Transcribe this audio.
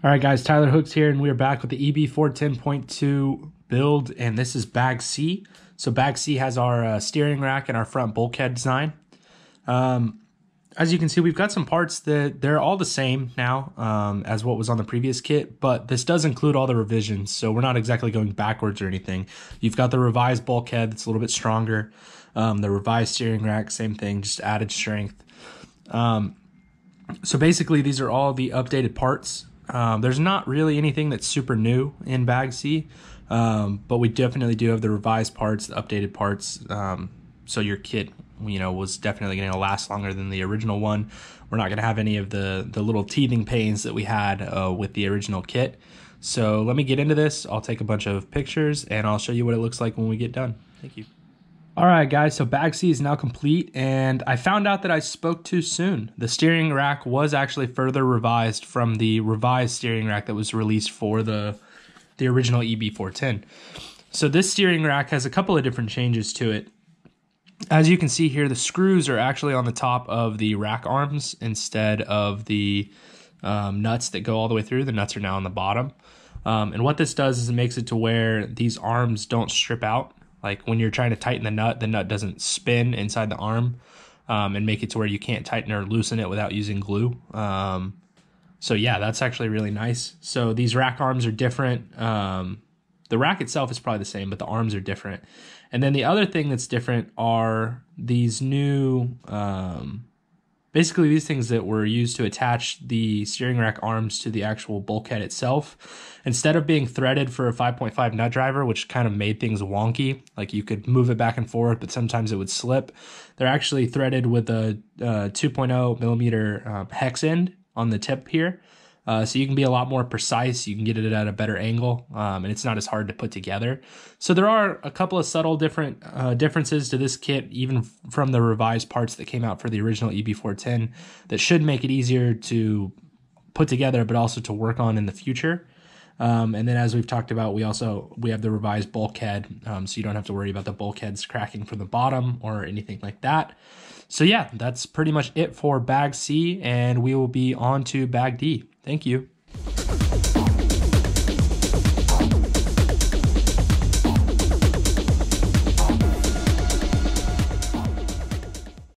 All right, guys, Tyler Hooks here, and we are back with the EB410.2 build, and this is Bag C. So Bag C has our steering rack and our front bulkhead design. As you can see, we've got some parts that they're all the same now as what was on the previous kit, but this does include all the revisions, so we're not exactly going backwards or anything. You've got the revised bulkhead that's a little bit stronger, the revised steering rack, same thing, just added strength. So basically, these are all the updated parts. There's not really anything that's super new in Bag C, but we definitely do have the revised parts, the updated parts. So your kit, was definitely going to last longer than the original one. We're not going to have any of the little teething pains that we had with the original kit. So let me get into this. I'll take a bunch of pictures and I'll show you what it looks like when we get done. Thank you. All right, guys, so Bag C is now complete, and I found out that I spoke too soon. The steering rack was actually further revised from the revised steering rack that was released for the original EB410. So this steering rack has a couple of different changes to it. As you can see here, the screws are actually on the top of the rack arms instead of the nuts that go all the way through. The nuts are now on the bottom. And what this does is it makes it to where these arms don't strip out. Like when you're trying to tighten the nut doesn't spin inside the arm and make it to where you can't tighten or loosen it without using glue. So yeah, that's actually really nice. So these rack arms are different. The rack itself is probably the same, but the arms are different. And then the other thing that's different are these new, basically these things that were used to attach the steering rack arms to the actual bulkhead itself. Instead of being threaded for a 5.5 nut driver, which kind of made things wonky, like you could move it back and forth, but sometimes it would slip, they're actually threaded with a 2.0 millimeter hex end on the tip here. So you can be a lot more precise, you can get it at a better angle, and it's not as hard to put together. So there are a couple of subtle differences to this kit, even from the revised parts that came out for the original EB410, that should make it easier to put together, but also to work on in the future. And then as we've talked about, we have the revised bulkhead, so you don't have to worry about the bulkheads cracking from the bottom or anything like that. So yeah, that's pretty much it for Bag C, and we will be on to Bag D. Thank you.